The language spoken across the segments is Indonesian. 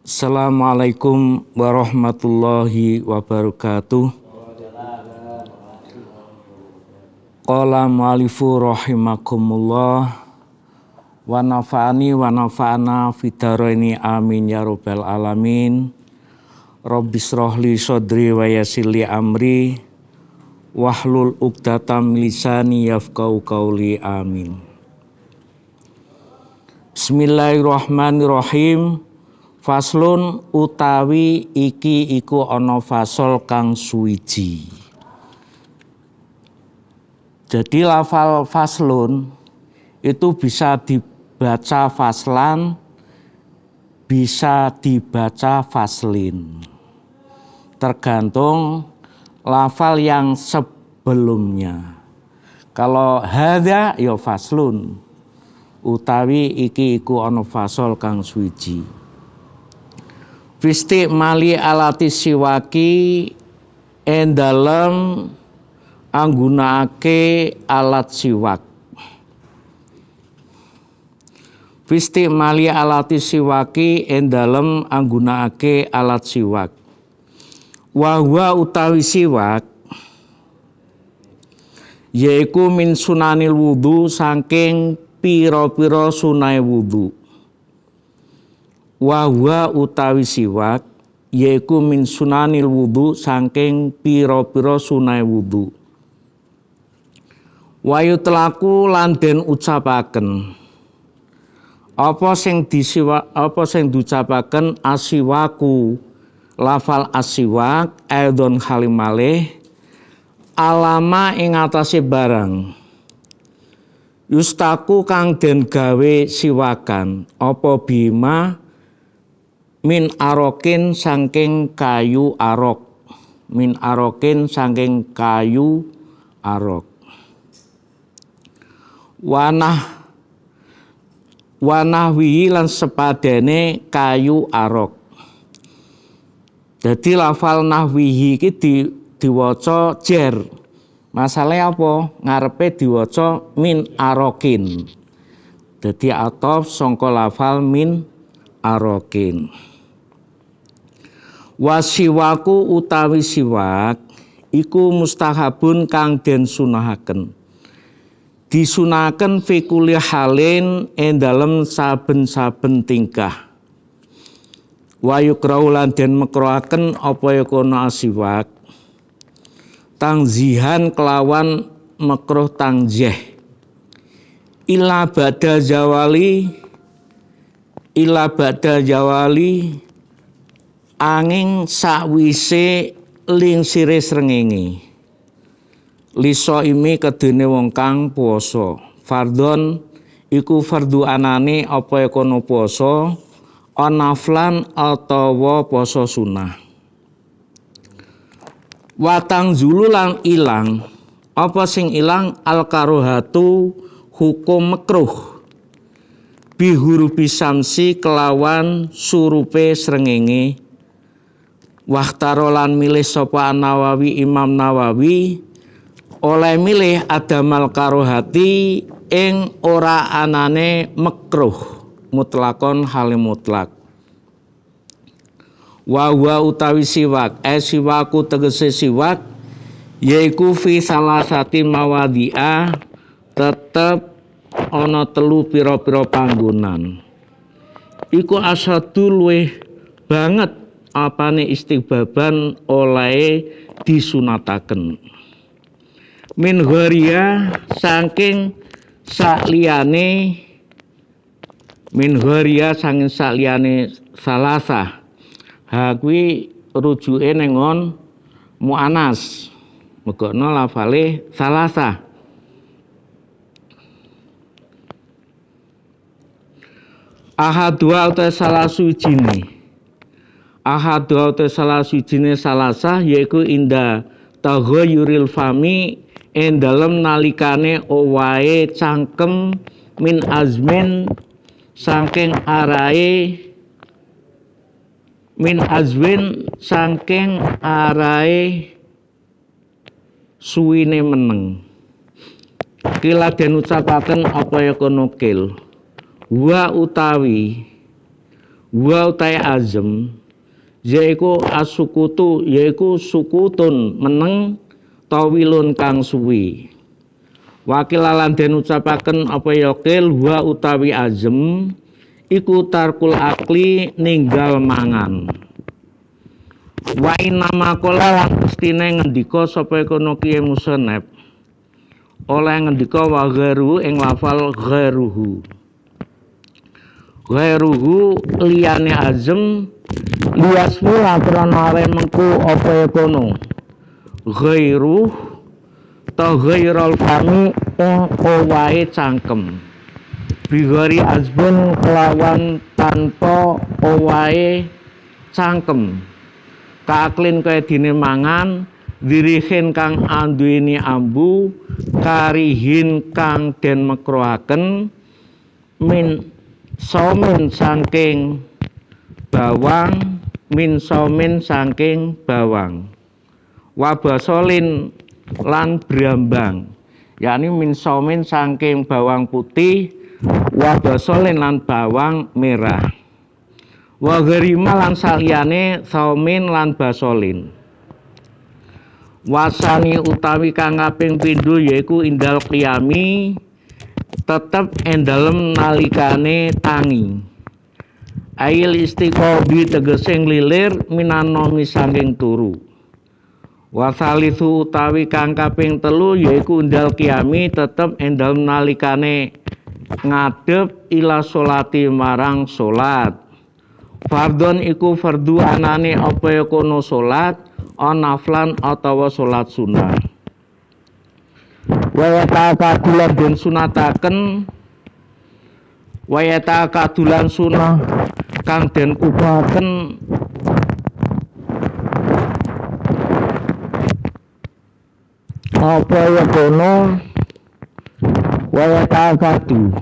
Assalamualaikum warahmatullahi wabarakatuh. Qala mu'alifu rahimakumullah wa nafa'ani wa nafa'ana fidaraini amin ya rabbal alamin. Rabbis rohli sodri wa yassirli amri wahlul uqdatam lisani yafqahu qauli amin. Bismillahirrahmanirrahim. Faslun utawi iki iku ana fasol kang suwiji. Jadi lafal faslun itu bisa dibaca faslan, bisa dibaca faslin. Tergantung lafal yang sebelumnya. Kalau hadza ya faslun utawi iki iku ana fasol kang suwiji. Fisti mali alati siwaki dalem anggunakake alat siwak. Fisti mali alati siwaki dalem anggunakake alat siwak. Wa huwa utawi siwak yaiku min sunanil wudu saking pira-pira sunai wudu. Wa huwa utawi siwak yaiku min sunanil wudu saking pira-pira sunai wudu. Wa yutlaku lan den ucapaken apa sing diucapaken asiwaku lafal asiwak aidon halimale alama ing atase barang yustaku kang den gawe siwakan apa bima min arokin saking kayu arok. Min arokin saking kayu arok. Wanahwihi lan sepadene kayu arok. Jadi lafal nahwihi iki diwaca jer. Masalahnya apa? Ngarepe diwaca min arokin. Jadi atof sangka lafal min arokin. Wasiwaku utawi siwak iku mustahabun kang den sunahaken. Disunahaken fi kulli halin dalem saben-saben tingkah. Wa yukrau lan den makruhaken apa yakono asiwak tangzihan kelawan makruh tangjeh. Ila ba'da jawali angin sakwise lingsire srengenge liso imi kedene wong kang puasa fardhon iku fardu anane apa kono puasa anaflan atawa puasa sunah. Watang zululang ilang apa sing ilang al karohatu hukum makruh bihurubi samsi kelawan surupe srengenge. Wahtarolan milih sapa Nawawi Imam Nawawi oleh milih adamal karohati ing ora anane makruh mutlakon halim mutlak. Wa utawi siwak siwaku tegese siwak yaiku fi salasati mawadhi'a tetep ana telu pira-pira panggonan. Iku asadu luweh banget apane istighbaban oleh disunataken. Min gharia saking sakliyane salasah. Ha kuwi rujuke ning ngon muannas. Megokno lafale salasah. Ahadua uta salah sujine. Ahadua uta salah sujine salasah yaiku inda taghayyuril fami dalem nalikane owahe cangkem min azmin saking arahe suwine meneng. Kila den ucapaken apa ya kono kil. Wa Wa utai azem yaiku asukutu yaiku sukutun meneng tawilun kang suwi. Wakil lan den ucapaken apa yakil wa utawi azem iku tarkul akli ninggal mangan. Wa inama kola lan pestine ngendika sapa kono kiye musannaf oleh ngendika wa ghairu ing lafal ghairuhu. Ghairuhu liyane azem liyasmu lakrana are mengku apa kono. Ghairu ta ghairul fami ing owahe cangkem. Bigori azbun kelawan tanpa owahe cangkem. Kaaklin kaya dine mangan dirihin kang anduweni ambu karihin kang den mekruhaken min somin saking bawang min somin saking bawang wabasolin lan brambang yakni min somin saking bawang putih wabasolin lan bawang merah wa gharima lan saliyane saumin lan basolin. Wasani utawi kang kaping pindho yaiku indal qiyami tetep endalem nalikane tangi. Ail istiqobi tegese nglilir minanomi saking turu. Wasalisu utawi kang kaping telu yaiku indal qiyami tetep endalem nalikane ngadep ila sholati marang salat. Fardhon iku fardu anane apa ya kono salat naflan atawa salat sunah. Wayata kadulan den sunataken wayata kadulan sunah kang den kubaken apa ya kono wayata kadu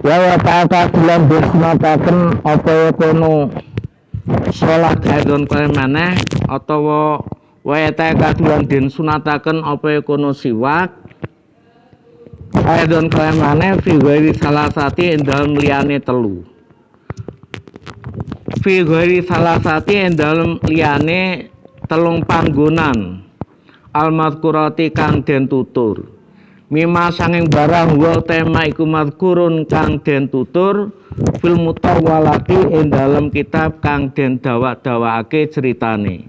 wa ta'ala dismataken apa kono salat kaidon kaya maneh atawa wa ta'ala den sunataken apa kono siwak kaidon kaya maneh fi ghairi salasati endalem liyane telu fi ghairi salasati endalem liyane telung panggonan al-mazkurati kang den tutur. Mima sanging barang wa tema iku mazkurun kang den tutur fil mutawwalati ing dalem kitab kang den dawak-dawakake ceritane.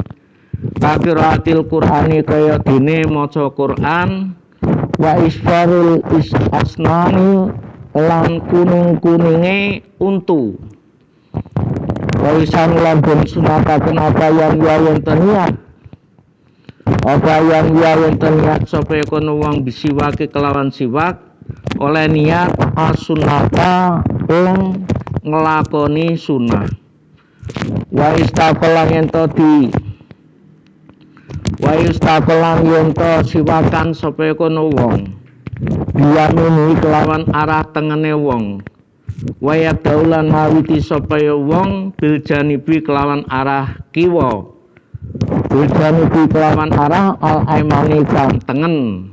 Qiraatil Qur'ani kaya dene maca Qur'an wa isfarul asnani lan kuning-kuninge untu. Wa isan lan den sunataken apa yang wonten niat apa yang wonten niat sapa kono wong bisiwake kelawan siwak oleh niat as-sunnata ing nglakoni sunah wa istaqalan ento di wa istaqalan ento siwakan sapa kono wong diamini kelawan arah tengene wong wa yadaulan mawiti sapa wong bil janibi kelawan arah kiwa biljanibi kelawan arah al-aimani kang tengen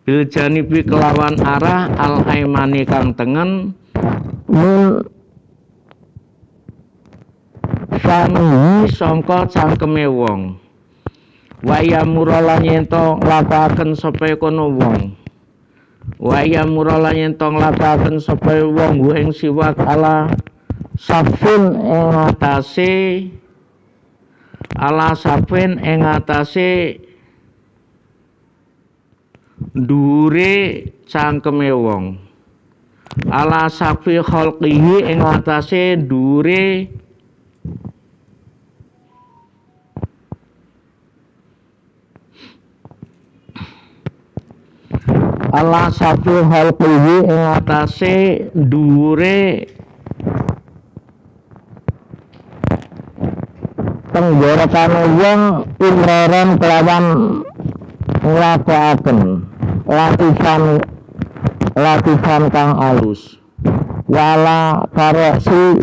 biljanibi kelawan arah al-aimani kang tengen min sami sangka cangkeme wong waya muralan yento lapaken sapa kono wong waya muralan yento lapaken sapa wong ing siwak ala safin ing atase ala safin ing atase dhuwure cangkeme wong ala safi khalqihi ing atase dhuwure ala safi khalqihi ing atase dhuwure tenggorokan wong imroron kelawan nglakoaken latihan kang alus wala karosi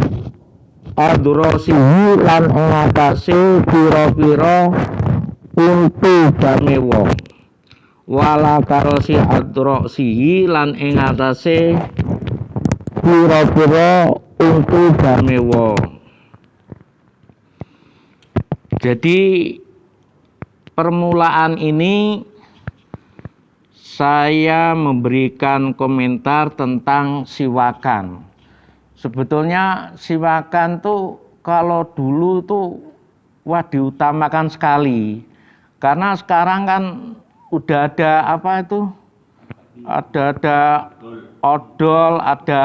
adrosihi lan ing atase pira-pira untu dame wong wala karosi adrosihi lan ing atase pira-pira untu dame wong. Jadi permulaan ini saya memberikan komentar tentang siwakan. Sebetulnya siwakan tuh kalau dulu tuh wah diutamakan sekali. Karena sekarang kan udah ada apa itu? Ada odol, ada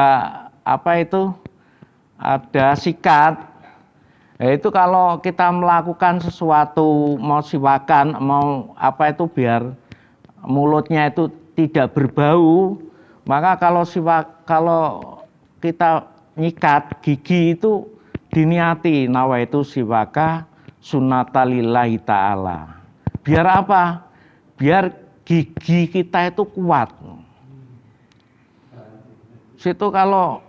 apa itu? Ada sikat. Nah, itu kalau kita melakukan sesuatu mau siwakan, mau apa itu biar mulutnya itu tidak berbau, maka kalau kita nyikat gigi itu diniati nawaitu siwaka sunnatalillahi ta'ala. Biar apa? Biar gigi kita itu kuat. Situ kalau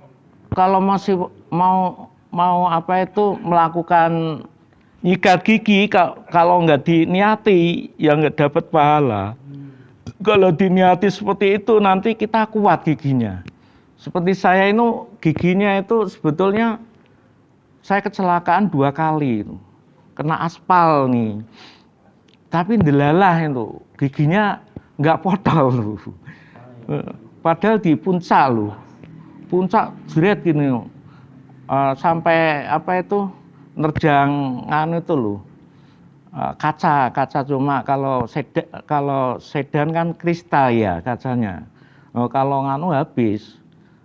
masih mau apa itu melakukan nyikat gigi, kalau nggak diniati ya nggak dapat pahala. Kalau diniati seperti itu nanti kita kuat giginya. Seperti saya ini giginya itu sebetulnya saya kecelakaan 2 kali itu. Kena aspal nih. Tapi ndelalah itu giginya nggak potol loh. Padahal di puncak loh. Puncak jeret gini loh. Sampai apa itu nerjang anu itu loh. Kaca cuma kalau sedan kan kristal ya kacanya. Kalau nganu habis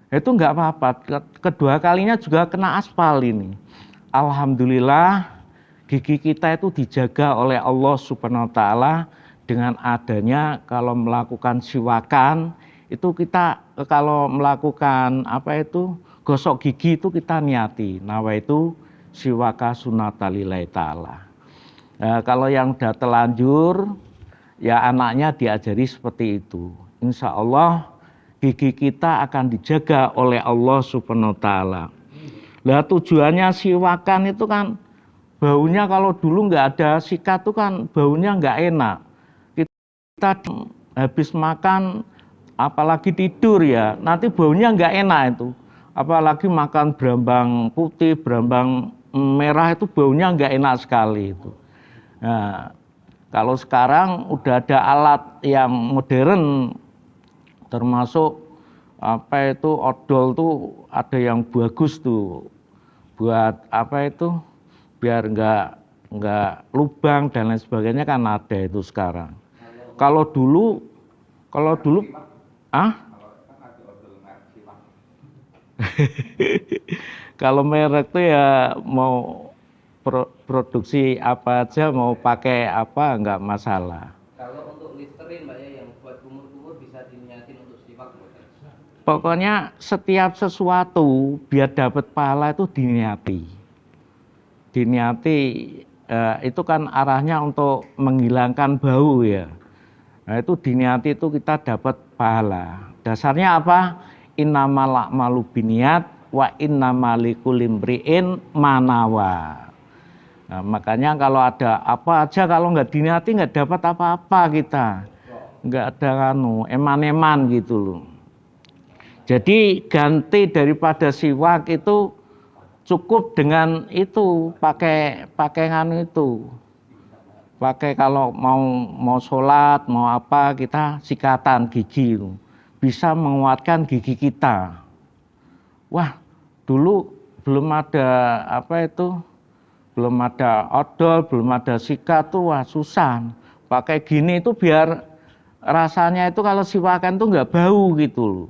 itu nggak apa-apa. Kedua kalinya juga kena aspal ini. Alhamdulillah gigi kita itu dijaga oleh Allah Subhanahu wa taala dengan adanya kalau melakukan siwakan itu kita kalau melakukan apa itu gosok gigi itu kita niati nawaitu siwaka sunnatalillahi ta'ala. Nah, kalau yang udah telanjur, ya anaknya diajari seperti itu. Insya Allah gigi kita akan dijaga oleh Allah Subhanahu wa taala. Lah tujuannya siwakan itu kan baunya kalau dulu nggak ada sikat itu kan baunya nggak enak. Kita habis makan apalagi tidur ya, nanti baunya nggak enak itu. Apalagi makan berambang putih, berambang merah itu baunya nggak enak sekali itu. Nah, kalau sekarang udah ada alat yang modern, termasuk apa itu odol tuh ada yang bagus tuh, buat apa itu biar nggak lubang dan lain sebagainya kan ada itu sekarang. Kalau dulu, kalau merek tuh ya mau produksi apa aja mau pakai apa nggak masalah. Kalau untuk Listerine Mbak ya yang buat kumur-kumur bisa diniatin untuk siwak. Pokoknya setiap sesuatu biar dapat pahala itu diniati. Diniati itu kan arahnya untuk menghilangkan bau ya. Nah, itu diniati itu kita dapat pahala. Dasarnya apa? Innamal a'malu binniyat wa innamal likulli imri'in manawa. Nah, makanya kalau ada apa aja kalau nggak diniati nggak dapat apa-apa kita, nggak ada eman-eman gitu loh. Jadi ganti daripada siwak itu cukup dengan itu pakai nganu itu, pakai kalau mau sholat mau apa kita sikatan gigi itu bisa menguatkan gigi kita. Wah dulu belum ada apa itu. Belum ada odol, belum ada sikat tuh wah susah. Pakai gini itu biar rasanya itu kalau siwakan tuh nggak bau gitu loh.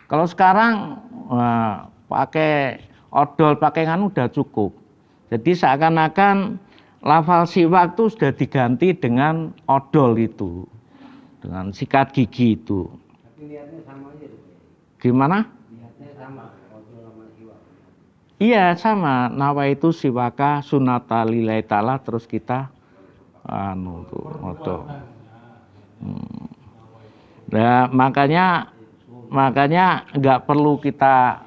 Kalau sekarang wah, pakai odol, pakai kan udah cukup. Jadi seakan-akan lafal siwak tuh sudah diganti dengan odol itu, dengan sikat gigi itu. Tapi niatnya sama aja. Gimana? Niatnya sama, odol sama siwak. Iya sama, nawaitu siwaka sunnatalillahi ta'ala terus kita tuh Nah, makanya nggak perlu kita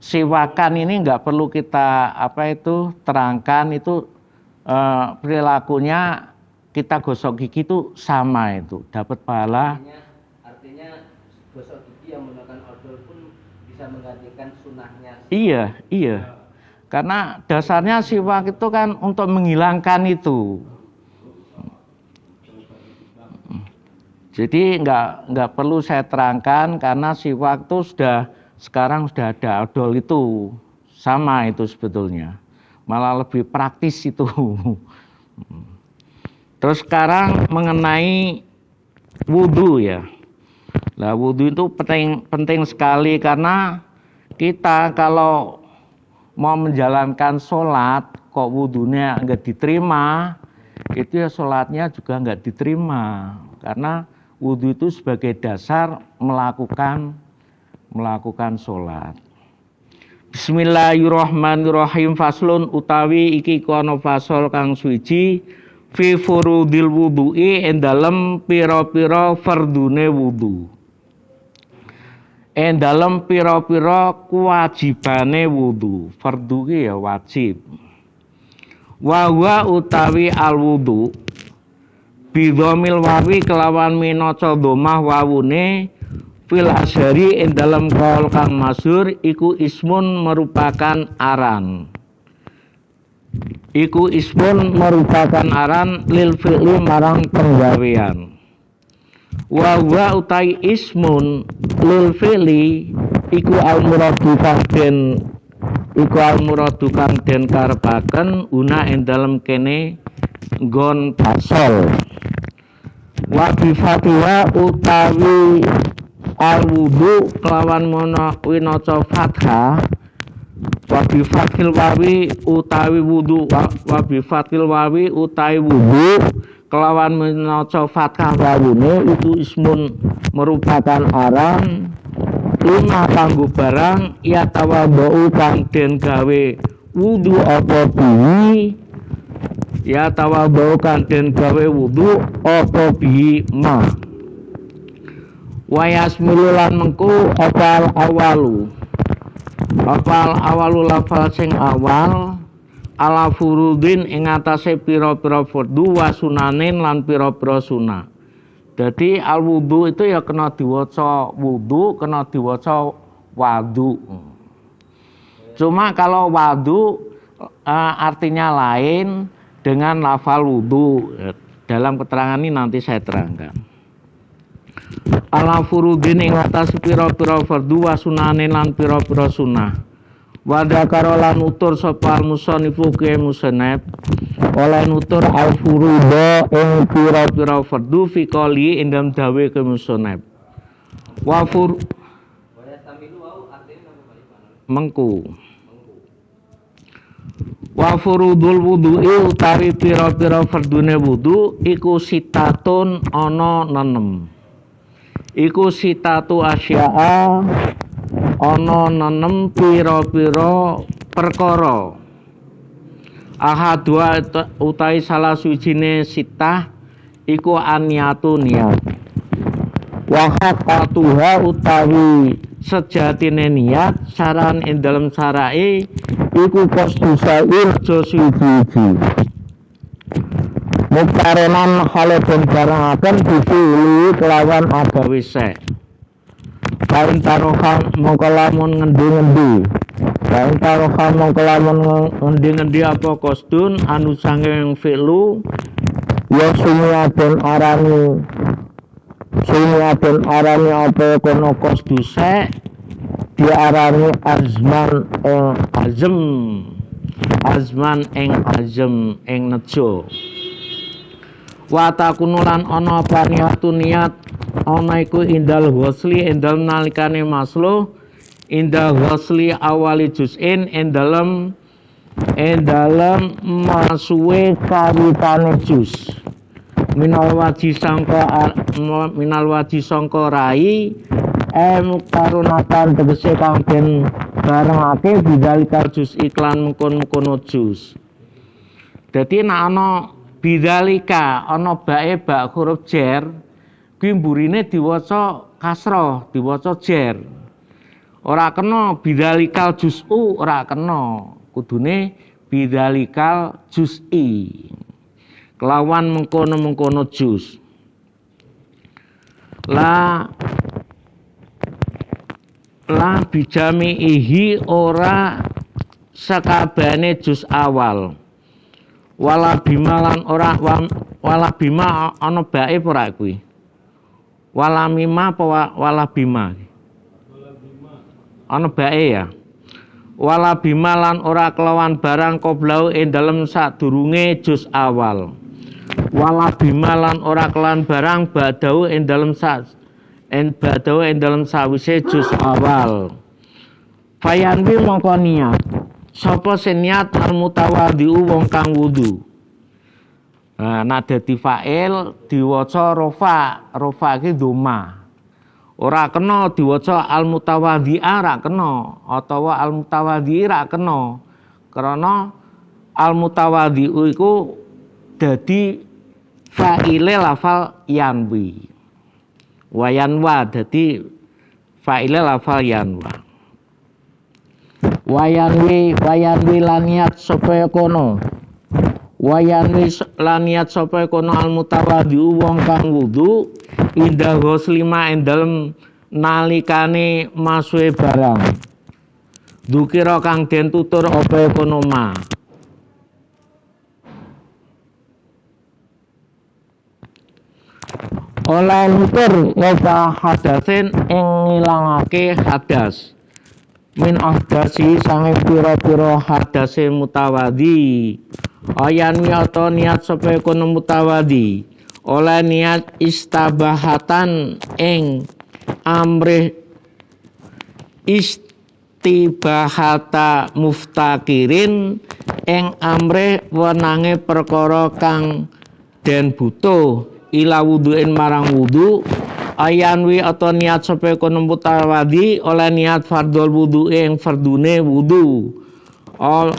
siwakan ini nggak perlu kita terangkan itu perilakunya kita gosok gigi itu sama itu dapat pahala. Artinya gosok gigi yang menggunakan odol pun bisa menggantikan sunnahnya. Iya. Karena dasarnya siwak itu kan untuk menghilangkan itu. Jadi nggak perlu saya terangkan karena siwak itu sekarang sudah ada odol itu sama itu sebetulnya. Malah lebih praktis itu. Terus sekarang mengenai wudhu ya. Nah wudhu itu penting sekali karena kita kalau mau menjalankan sholat kok wudhunya nggak diterima, itu ya sholatnya juga nggak diterima. Karena wudhu itu sebagai dasar melakukan sholat. Bismillahirrahmanirrahim. Faslun utawi iki kono fasol kang suci fi furudil wudhu'i ing dalem pira-pira fardune wudhu. Ing dalem pira-pira kewajibane wudhu. Fardhu ki ya wajib. Wa utawi al wudhu bidhamil wawi kelawan minaca dhammah wawune fil asyari ing dalem kaul kang masyhur iku ismun merupakan aran. Iku ismun merupakan aran lil fi'li marang penggawean. Wa utai ismun lil fi'li iku al muradu kang den karepaken una ing dalem kene nggon pasol. Wa bi fatiha utawi al wudu kelawan winaca fathah. Wa bi fathil wawi utawi wudu kelawan winaca fathah wawune itu ismun merupakan aran lima kanggo barang ya tawadhu kang den gawe wudu apa bihi ya tawadhu kang den gawe wudu apa bihi ma wa yasmilu lan mengku apal awalu lafal sing awal ala furudin ing atase pira-pira fardhu wa sunanin lan pira-pira sunah. Jadi al wudu itu ya kena diwaca wudu, kena diwaca wadu. Cuma kalau wadu artinya lain dengan lafal wudu. Dalam keterangan ini nanti saya terangkan. Ala furudin ing atas pira-pira fardhu wa sunanin lan pira-pira sunah. Wa dzakara lan utur sapa al-musannifu ki musannaf oleh nutur al-furudha ing pira-pira fardhu fi qouli ing dalem dawe ke musannaf. Wa fur mengku. Wa furudul wudu'i utawi pira-pira fardune wudu iku sitatun ana 6. Iku sitatu asya'a ana 6 pira-pira perkara. Ahadua utai salah suwijine sitah iku aniyatu niat. Wa haqqatuha utawi sejatine niat saran ing dalem syara'i iku qasdu sa'ir suci-suci. Mukarenan hale den barengaken dipilih kelawan agawe sek. Kain tarohan mongko lamun ngendi-ngendi. Kain tarohan mongko lamun ngendi-ngendi apa kosdun anu sanging fi'lu ya sumiaden arani apa kono kosdu sek diarani azman azem ing nejo. Wa takunulan ana apa niat ana iku indal ghusli indal nalikane masluh indal ghusli awali juz'in indalem masuwe kawitane juz minal waji sangka rai karunatan tegese kang den barengake bidalikal juz iklan mengkon-mengkono juz. Dadi nek ana bidzalika ana bae bak huruf jer kuwi mburine diwaca kasrah, diwaca jer. Ora kena bidzalikal juz'u, ora kena. Kudune bidzalikal juz'i. Kelawan mengkono-mengkono juz. La bijami'ihi ora sakabehane juz awal. Wala bima lan ora wala bima ana bae ora kuwi. Wala mima apa wala bima? Ana bae ya. Wala bima lan ora kelawan barang qoblau ing dalem sadurunge juz awal. Wala bima lan ora kelawan barang badau ing dalem sawise juz awal. Fayanwi mongko niat sapa sing niat al mutawadhi'u wong kang wudu. Nah, dadi fa'il diwaca rofa iki dhamma. Ora kena diwaca al mutawadhi'a ra kena utawa al mutawadhi ra kena. Karena al mutawadhi'u iku dadi fa'ile lafal yanwi. Wayanwa dadi fa'ile lafal yanwa. Wayanwi laniat sapa kono. Wayanwi laniat sapa kono al mutawadhi'u wong kang wudu indah ghuslima ing dalem nalikane masuhe barang. Dukira kang den tutur apa kono ma. Oleh nutur ngoba hadasin ing ngilangake hadas. Min ahdasi sange pira-pira hadase mutawadhi. Ayan niata niat sapa kono mutawadhi. Oleh niat istabahatan ing amrih istibahata muftakirin ing amrih wenange perkara kang den butuh ila wuduin marang wudu. Ayanwi atau niat sapa kono mutawadhi oleh niat fardhul wudu ing fardune wudu.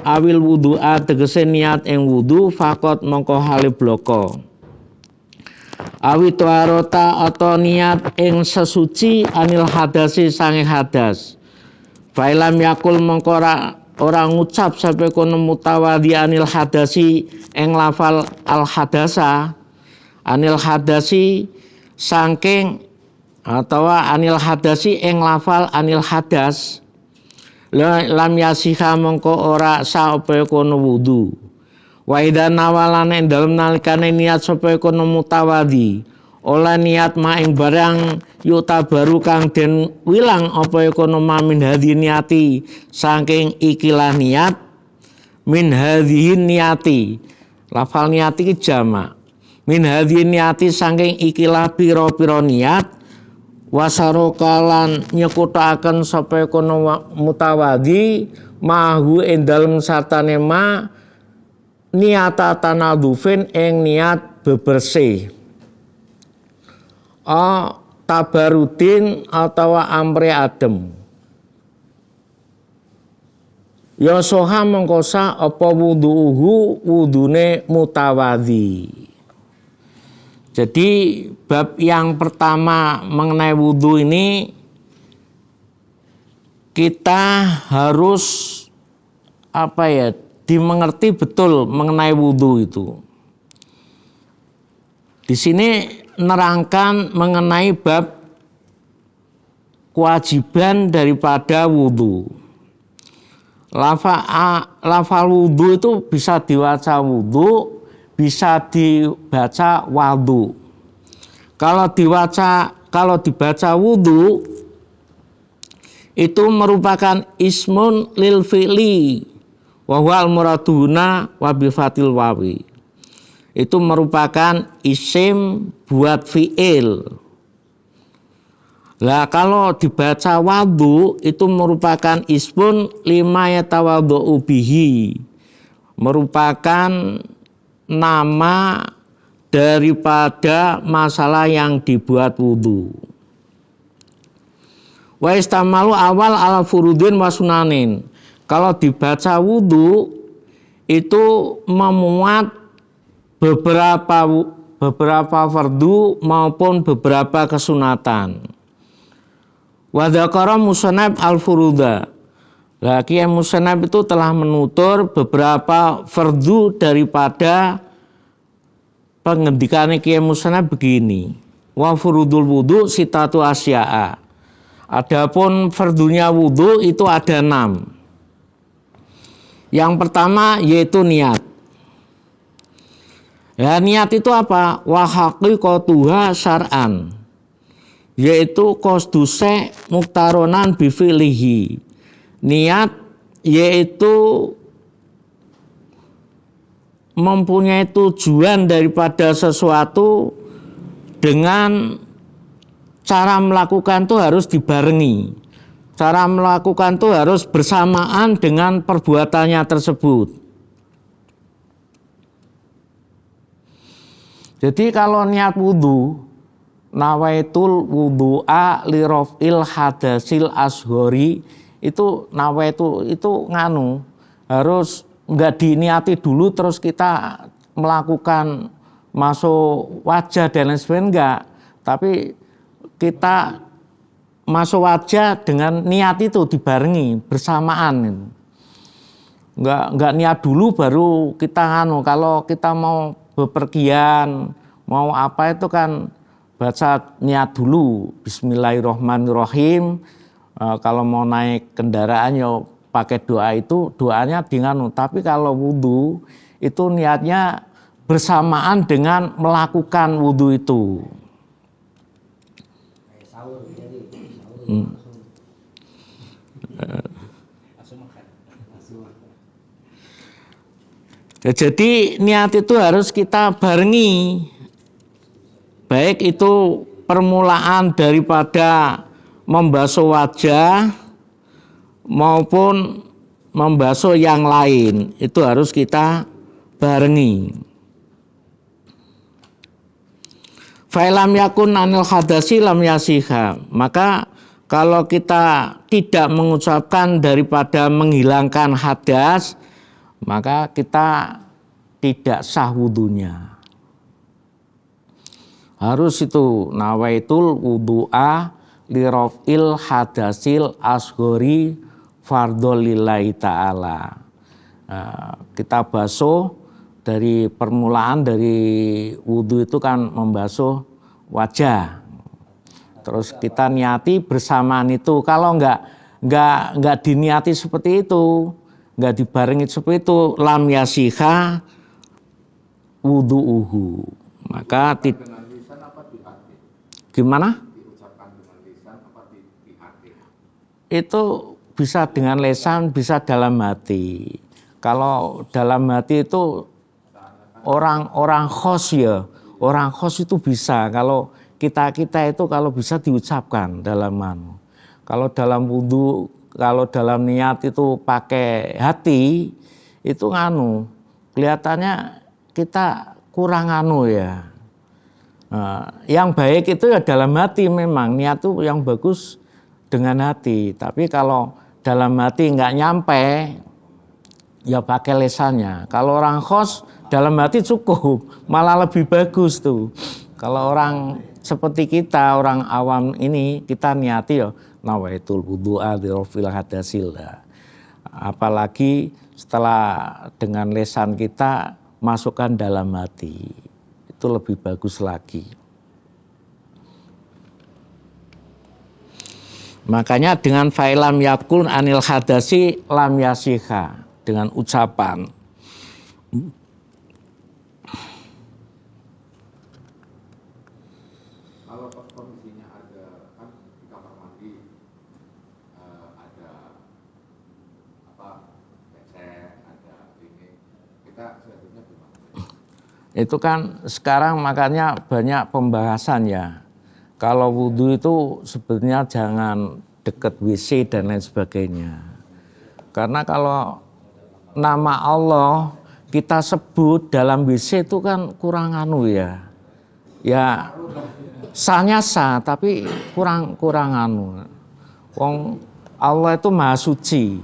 Awil wudu'a tegese niat ing wudu fakot mongko hale bloko. Awi tuarota atau niat ing sesuci anil hadasi sange hadas. Failam yakul mongko ora ngucap sapa kono mutawadhi anil hadasi ing lafal al hadasa. Anil hadasi saking atau anil hadasi ing lafal anil hadas lam yasiha mongko ora sah apa kono wudu. Wa idza nawalane dalem nalikane niat sapa kono mutawadhi oleh niat maing barang yuta baru kang den wilang apa kono mamin hadhi niati saking ikilah niat min hadhi niati lafal niati ki jamak min hadhi niati saking ikilah pira-pira niat wasarokalan nyekutaken sapa kono mutawadhi mahu ing dalem sartane ma niata tanadufin ing niat bebersih tabarudin atawa amre adem ya soha mengkosa apa wudune mutawadhi. Jadi bab yang pertama mengenai wudhu ini kita harus dimengerti betul mengenai wudhu itu. Di sini nerangkan mengenai bab kewajiban daripada wudhu. Lafal wudhu itu bisa diwaca wudhu, bisa dibaca wadu. Kalau dibaca wudhu itu merupakan ismun lil fi'li wa huwa al muraduna wa bi fatil wawi. Itu merupakan isim buat fi'il. Lah kalau dibaca wadu itu merupakan ismun lima yatawadhu bihi. Merupakan nama daripada masalah yang dibuat wudhu. Wa istamalu awal ala furudin wa sunanin. Kalau dibaca wudhu itu memuat beberapa fardu maupun beberapa kesunatan. Wa dzakara musannaf al-furuda. Lah Kiai Musannaf itu telah menutur beberapa fardu daripada pengendikane Kiai Musannaf begini. Wa furudul wudu sitatu asya'a. Adapun fardunya wudu itu ada 6. Yang pertama yaitu niat. Ya, niat itu apa? Wa haqiqatuha syar'an. Yaitu qasduse muktaronan bifilihi. Niat yaitu mempunyai tujuan daripada sesuatu dengan cara melakukan itu harus dibarengi. Cara melakukan itu harus bersamaan dengan perbuatannya tersebut. Jadi kalau niat wudu, nawaitul wudu'a lirofil hadasil ashori, itu nawaitu itu nganu harus enggak diniati dulu terus kita melakukan masuk wajah dan lain sebagainya, enggak, tapi kita masuk wajah dengan niat itu dibarengi bersamaan. Enggak niat dulu baru kita nganu. Kalau kita mau bepergian mau apa itu kan baca niat dulu bismillahirrahmanirrahim. Kalau mau naik kendaraan ya pakai doa, itu doanya di nganu. Tapi kalau wudu itu niatnya bersamaan dengan melakukan wudu itu. Jadi niat itu harus kita barengi, baik itu permulaan daripada membasuh wajah maupun membasuh yang lain, itu harus kita barengi. Fa'ilam yakun anil hadasi lam yasiha. Maka kalau kita tidak mengucapkan daripada menghilangkan hadas, maka kita tidak sah wudunya. Harus itu nawaitul wudu'a lirofil hadasil asghori fardholillahi ta'ala. Kita basuh dari permulaan dari wudu itu kan membasuh wajah. Terus kita niati bersamaan itu. Kalau enggak diniati seperti itu, enggak dibarengi seperti itu, lam yasiha wudu'uhu. Maka gimana? Itu bisa dengan lisan, bisa dalam hati. Kalau dalam hati itu orang khos ya, orang khos itu bisa. Kalau kita itu kalau bisa diucapkan dalam manu. Kalau dalam wudu, kalau dalam niat itu pakai hati, itu nganu, kelihatannya kita kurang anu ya. Yang baik itu ya dalam hati, memang niat itu yang bagus dengan hati. Tapi kalau dalam hati nggak nyampe, ya pakai lesannya. Kalau orang khos dalam hati cukup, malah lebih bagus tuh. Kalau orang seperti kita, orang awam ini, kita niati ya nawaitul wudu'a lirofil hadasil. Apalagi setelah dengan lesan kita masukkan dalam hati, itu lebih bagus lagi. Makanya dengan fa'ilam yakun anil hadasi lam yasiha, dengan ucapan. Kalau kondisinya ada kan di kamar mandi ada WC, ada ini, kita seharusnya gimana? Itu kan sekarang makanya banyak pembahasan ya. Kalau wudu itu sebenarnya jangan dekat WC dan lain sebagainya. Karena kalau nama Allah kita sebut dalam WC itu kan kurang anu ya. Ya sahnya sah tapi kurang anu. Wong Allah itu Maha Suci.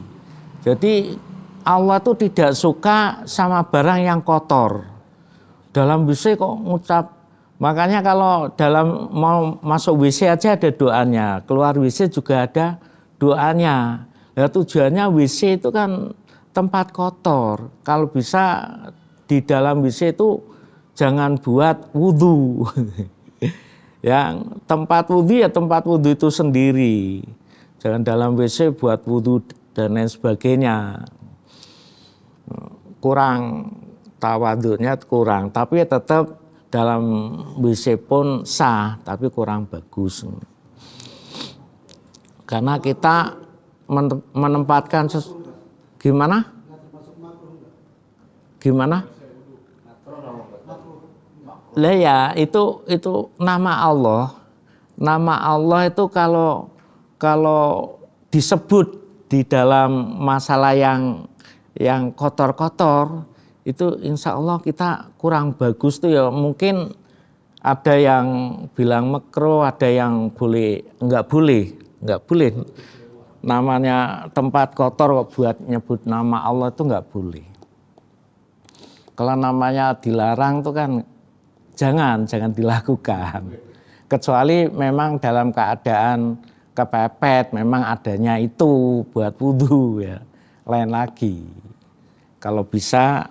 Jadi Allah itu tidak suka sama barang yang kotor. Dalam WC kok ngucap Makanya kalau dalam mau masuk WC aja ada doanya, keluar WC juga ada doanya. Nah, tujuannya WC itu kan tempat kotor. Kalau bisa di dalam WC itu jangan buat wudhu. Yang tempat wudhu ya tempat wudhu itu sendiri. Jangan dalam WC buat wudhu dan lain sebagainya. Kurang tawadhunya kurang, tapi tetap dalam WC pun sah, tapi kurang bagus. Karena kita menempatkan gimana? Gimana? Lah ya, itu nama Allah. Nama Allah itu kalau disebut di dalam masalah yang kotor-kotor, itu insya Allah kita kurang bagus tuh ya. Mungkin ada yang bilang makruh, ada yang nggak boleh. Namanya tempat kotor kok buat nyebut nama Allah itu nggak boleh. Kalau namanya dilarang tuh kan jangan dilakukan. Kecuali memang dalam keadaan kepepet, memang adanya itu buat wudhu ya. Lain lagi. Kalau bisa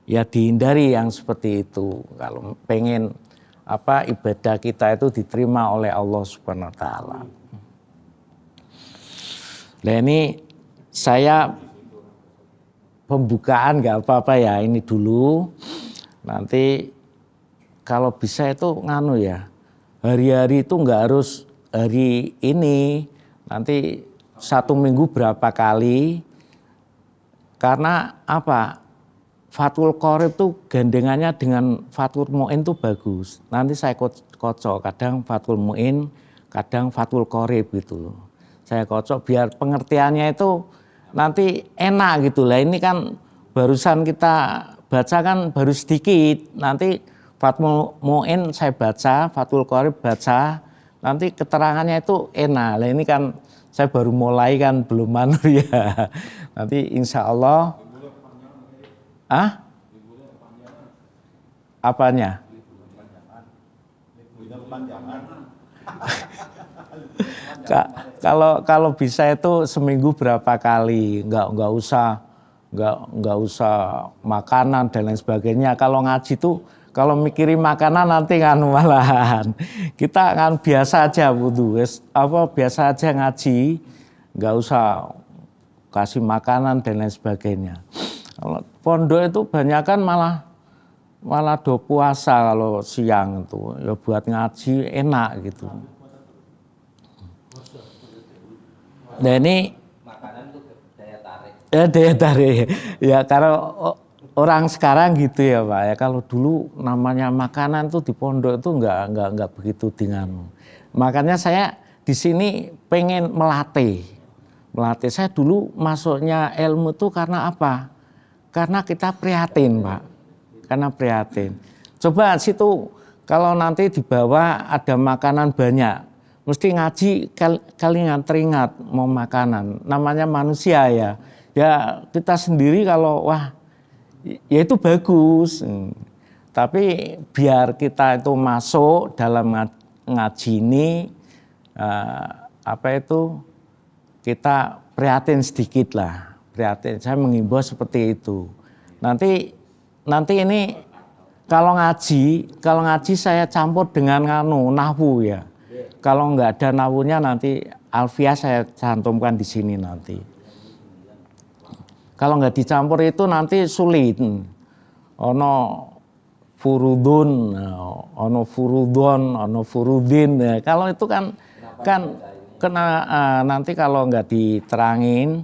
ya dihindari yang seperti itu. Kalau pengen ibadah kita itu diterima oleh Allah Subhanahu wa taala. Nah ini saya pembukaan nggak apa-apa ya ini dulu. Nanti kalau bisa itu hari-hari itu nggak harus hari ini. Nanti 1 minggu berapa kali. Karena Fathul Qorib itu gandengannya dengan Fathul Mu'in itu bagus. Nanti saya kocok, kadang Fathul Mu'in, kadang Fathul Qorib gitu loh. Saya kocok biar pengertiannya itu nanti enak gitu lah. Ini kan barusan kita baca kan baru sedikit. Nanti Fathul Mu'in saya baca, Fathul Qorib baca. Nanti keterangannya itu enak. Lah ini kan saya baru mulai kan belum ya. Nanti insya Allah. Apanya? Kalau bisa itu seminggu berapa kali, nggak usah makanan dan lain sebagainya. Kalau ngaji tuh kalau mikirin makanan nanti kan malahan kita kan biasa aja biasa aja ngaji, nggak usah kasih makanan dan lain sebagainya. Kalau pondok itu banyak kan malah do puasa kalau siang itu ya buat ngaji enak gitu. Nah ini Makanan itu daya tarik. Daya tarik ya karena orang sekarang gitu ya Pak ya. Kalau dulu namanya makanan tuh di pondok itu nggak begitu dengan. Makanya saya di sini pengen melatih. Saya dulu masuknya ilmu itu karena apa? Karena kita prihatin Pak. Karena prihatin. Coba situ kalau nanti di bawah ada makanan banyak, mesti ngaji kalian teringat mau makanan. Namanya manusia ya. Ya kita sendiri kalau ya itu bagus. Tapi biar kita itu masuk dalam ngaji ini kita prihatin sedikit lah. Prihatin. Saya mengimbau seperti itu. Nanti ini kalau ngaji saya campur dengan nahwu ya. Kalau nggak ada nahwunya nanti alfiah saya cantumkan di sini nanti. Kalau nggak dicampur itu nanti sulit. Ono furudun, ono furudin. Ya. Kalau itu kan kena nanti kalau nggak diterangin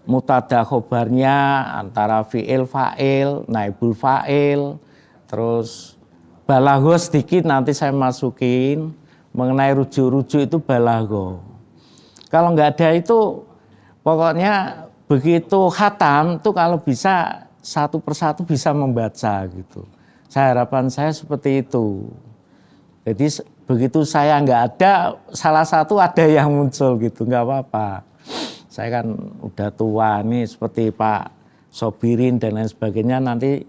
mutada khobarnya antara fi'il fa'il, naibul fa'il, terus balagho sedikit nanti saya masukin mengenai rujuk-rujuk itu balagho. Kalau nggak ada itu pokoknya begitu khatam tuh kalau bisa satu persatu bisa membaca gitu. Harapan saya seperti itu. Jadi begitu saya nggak ada, salah satu ada yang muncul gitu, nggak apa-apa. Saya kan udah tua nih seperti Pak Sobirin dan lain sebagainya nanti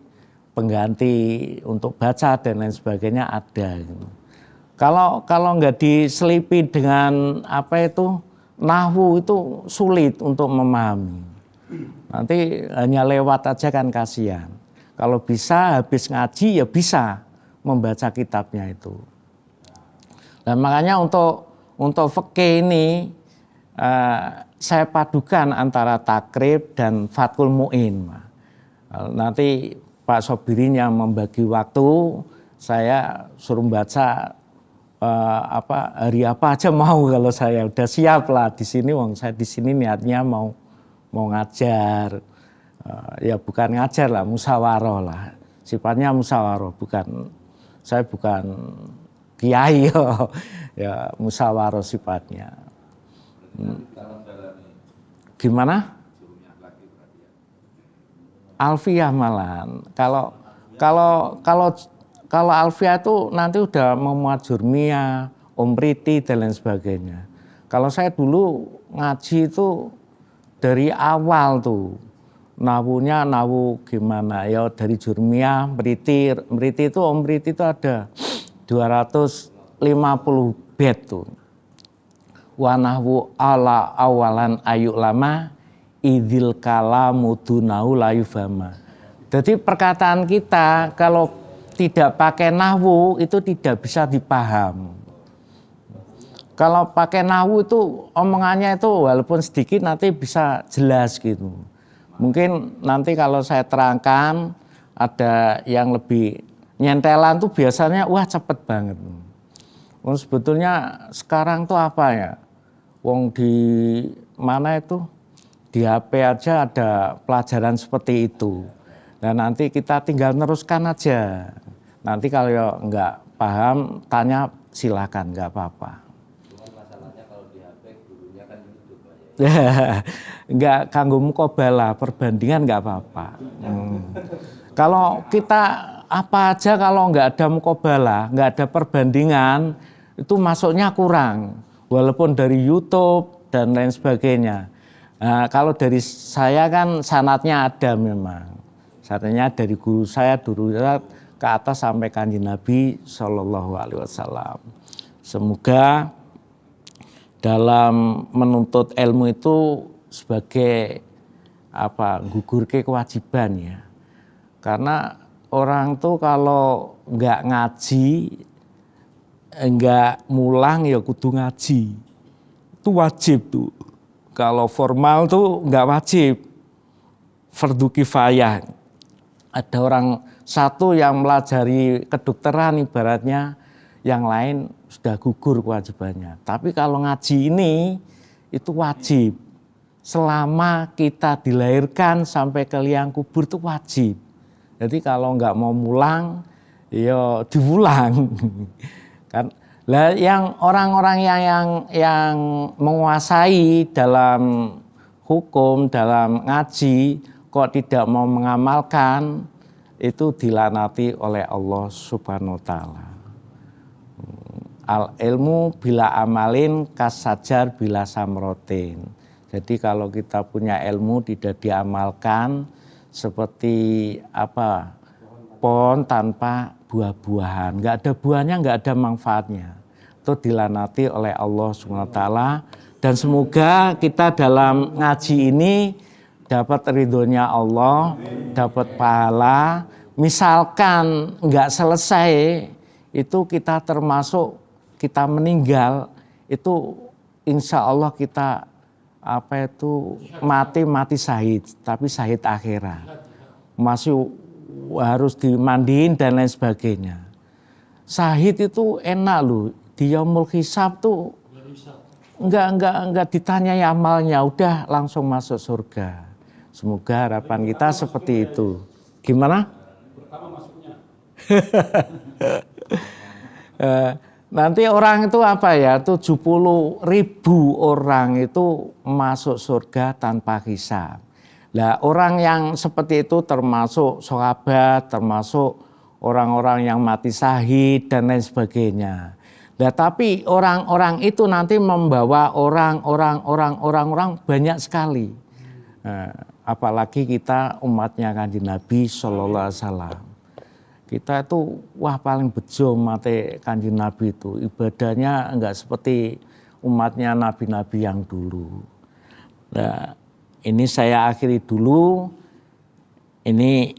pengganti untuk baca dan lain sebagainya ada. Gitu. Kalau nggak diselipi dengan apa itu nahwu itu sulit untuk memahami. Nanti hanya lewat aja kan kasihan. Kalau bisa habis ngaji ya bisa membaca kitabnya itu. Dan makanya untuk fikih ini saya padukan antara takrib dan fathul mu'in. Nanti Pak Sobirin yang membagi waktu, saya suruh baca hari apa aja mau kalau saya udah siap lah di sini. Wong saya di sini niatnya mau ngajar, ya bukan ngajar lah, musyawarah lah. Sifatnya musyawarah, saya bukan kiai ya musyawarah sifatnya. Gimana? Alfiyah malahan. Kalau alfiyah itu nanti udah memuat jurmiyah, umriti dan lain sebagainya. Kalau saya dulu ngaji itu dari awal tuh nawunya nawu gimana ya dari jurmiyah, umriti itu ada 250 bait tuh. Wa nahwu ala awalan ayu lama idil kalamu dunau layufama. Jadi perkataan kita kalau tidak pakai nahwu itu tidak bisa dipaham. Kalau pakai nahwu itu omongannya itu walaupun sedikit nanti bisa jelas gitu. Mungkin nanti kalau saya terangkan ada yang lebih nyentelan tuh biasanya wah cepet banget. Wong sebetulnya sekarang tuh apa ya? Wong di mana itu? Di HP aja ada pelajaran seperti itu. Dan nanti kita tinggal teruskan aja. Nanti kalau nggak paham, tanya silakan, nggak apa-apa. Cuman masalahnya kalau di HP gurunya kan YouTube ya. Nggak kanggo mukobalah, perbandingan nggak apa-apa. Kalau kita apa aja kalau nggak ada mukobalah, nggak ada perbandingan, itu masuknya kurang. Walaupun dari YouTube dan lain sebagainya. Nah, kalau dari saya kan sanatnya ada memang. Sanatnya dari guru saya dulu ke atas sampai Kanjeng Nabi Shallallahu Alaihi Wasallam. Semoga dalam menuntut ilmu itu sebagai gugurke kewajiban ya. Karena orang tuh kalau nggak ngaji, nggak mulang ya kudu ngaji. Itu wajib tuh. Kalau formal tuh nggak wajib, fardu kifayah. Ada orang satu yang melajari kedokteran ibaratnya, yang lain sudah gugur kewajibannya. Tapi kalau ngaji ini itu wajib. Selama kita dilahirkan sampai ke liang kubur itu wajib. Jadi kalau nggak mau mulang, ya diulang. Kan? Lah yang orang-orang yang menguasai dalam hukum, dalam ngaji kok tidak mau mengamalkan itu dilanati oleh Allah Subhanahu wa taala. Al ilmu bila amalin kasajar bila samrotin. Jadi kalau kita punya ilmu tidak diamalkan seperti pohon tanpa buah-buahan, nggak ada buahnya, nggak ada manfaatnya. Itu dilanati oleh Allah SWT. Dan semoga kita dalam ngaji ini dapat ridhonya Allah, dapat pahala. Misalkan nggak selesai, itu kita termasuk kita meninggal, itu insya Allah kita mati syahid, tapi syahid akhirat. Masih harus dimandiin dan lain sebagainya. Syahid itu enak loh, di yaumul hisab tuh enggak ditanyai amalnya, udah langsung masuk surga. Semoga harapan kita seperti itu. Gimana? Pertama masuknya. Nanti orang itu 70.000 orang itu masuk surga tanpa hisab. Nah, orang yang seperti itu termasuk sahabat, termasuk orang-orang yang mati syahid dan lain sebagainya. Nah, tapi orang-orang itu nanti membawa orang banyak sekali. Apalagi kita umatnya Kanjeng Nabi Sallallahu Alaihi Wasallam. Kita itu wah paling bejo mate Kanjeng Nabi itu. Ibadahnya enggak seperti umatnya nabi-nabi yang dulu. Nah, ini saya akhiri dulu. Ini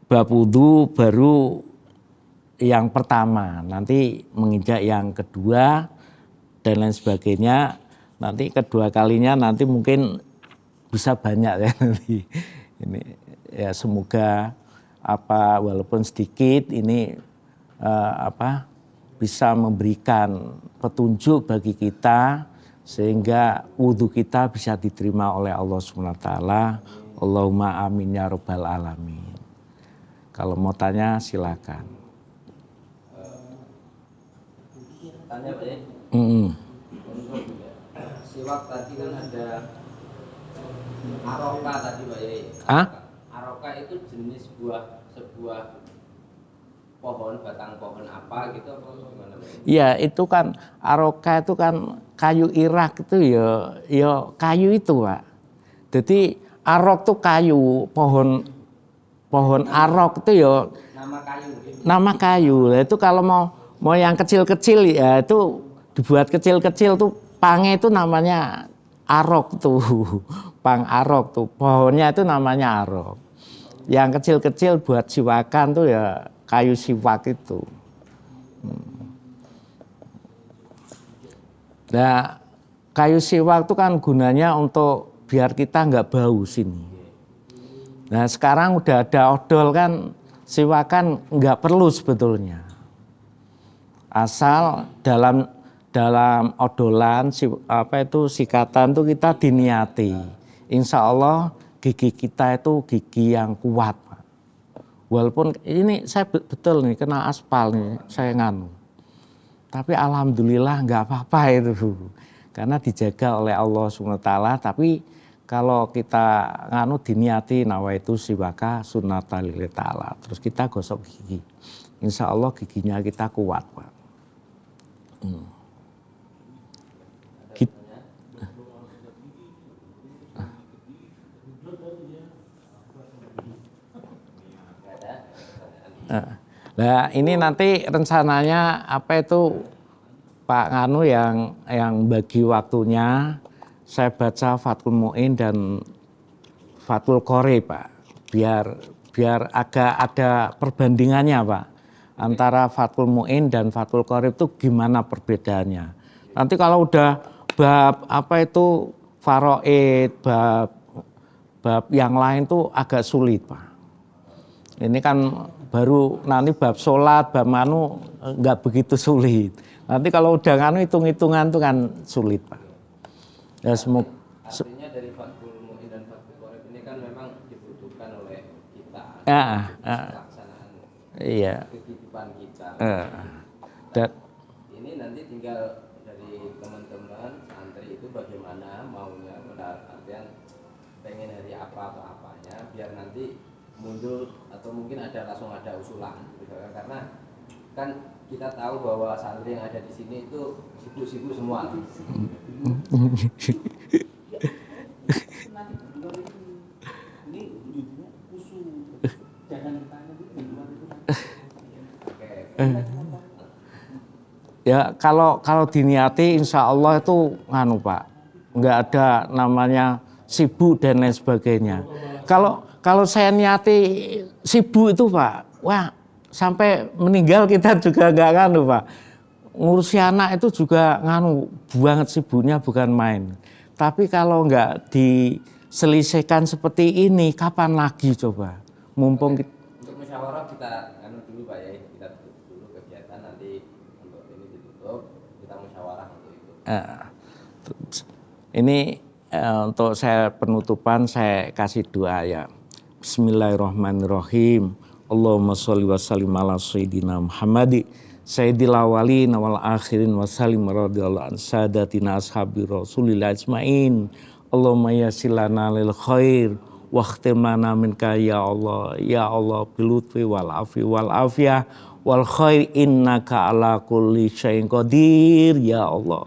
bab wudu baru yang pertama. Nanti menginjak yang kedua dan lain sebagainya. Nanti kedua kalinya nanti mungkin bisa banyak ya nanti. Ini ya semoga walaupun sedikit ini bisa memberikan petunjuk bagi kita sehingga wudhu kita bisa diterima oleh Allah SWT. Allahumma amin ya rabbal alamin. Kalau mau tanya silakan. Tanya Pak ya. Untuk siwak tadi kan ada aroka tadi Pak ya. Aroka itu jenis sebuah pohon, batang pohon apa gitu apa gimana Pak? Iya, itu kan aroka itu kan kayu Irak itu ya kayu itu Pak. Jadi arok tuh kayu, pohon arok itu ya nama kayu. Itu kalau mau yang kecil-kecil ya itu dibuat kecil-kecil tuh pangnya itu namanya arok tuh. Pang arok tuh, pohonnya itu namanya arok. Yang kecil-kecil buat siwakan tuh ya kayu siwak itu. Nah, kayu siwak itu kan gunanya untuk biar kita nggak bau sini. Nah, sekarang udah ada odol kan siwakan nggak perlu sebetulnya. Asal dalam odolan sikatan tuh kita diniati. Insya Allah gigi kita itu gigi yang kuat. Walaupun ini saya betul nih kena aspal nih saya nganu. Tapi alhamdulillah nggak apa-apa itu. Karena dijaga oleh Allah SWT. Tapi kalau kita nganu diniati nawaitu siwaka sunnata lillahi ta'ala. Terus kita gosok gigi. Insya Allah giginya kita kuat Pak. Nah ini nanti rencananya Pak Nganu yang bagi waktunya saya baca Fathul Mu'in dan Fathul Qorib Pak, biar agak ada perbandingannya Pak antara Fathul Mu'in dan Fathul Qorib itu gimana perbedaannya. Nanti kalau udah bab faraid, bab yang lain tuh agak sulit Pak. Ini kan baru nanti bab sholat, bab manu nggak begitu sulit. Nanti kalau udah nganu hitung-hitungan tuh kan sulit Pak. Ya semoga. Artinya dari Fathul Mu'in dan Fathul Qorib ini kan memang dibutuhkan oleh kita. Pelaksanaan kehidupan kita. Dan ini nanti tinggal dari teman-teman santri itu bagaimana maunya, pada artian pengen hari apa atau apanya, biar nanti muncul atau mungkin langsung ada usulan gitu kan, karena kan kita tahu bahwa santri yang ada di sini itu sibuk-sibuk semua. Ya kalau diniati insya Allah itu nganu Pak, nggak ada namanya sibuk dan lain sebagainya. Kalau saya niati sibuk itu Pak, wah sampai meninggal kita juga nggak nganu Pak. Ngurusi anak itu juga nganu banget sibuknya bukan main. Tapi kalau nggak diselesaikan seperti ini, kapan lagi coba? Mumpung kita... Untuk musyawarah kita nganu dulu Pak ya, kita tutup dulu kegiatan, nanti untuk ini ditutup, kita musyawarah untuk itu. Ini untuk saya penutupan saya kasih doa ya. Bismillahirrahmanirrahim. Allahumma sholli wa sallim ala sayyidina Muhammadi sayyidil awwalin wal akhirin wa sallim radhiyallahu an sadatina ashabi Rasulillah ajmain. Allahumma yassir lana lil khair wa khtim lana minka ya Allah bil lutfi wal afi wal afiyah wal khair innaka ala kulli syai'in qadir ya Allah.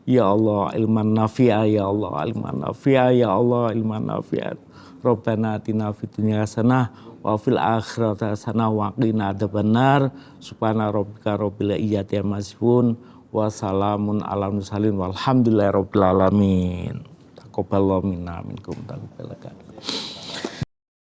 Ya Allah ilman nafi'a ya Allah ilman nafi'a ya Allah ilman nafi'a. Rabbana atina fid dunya hasanah wa fil akhirati hasanah wa qina adzabannar. Subhana rabbika rabbil izzati amma yasifun wa salamun alal mursalin walhamdulillahi rabbil alamin. Taqabbalallahu minna minkum taqabbal.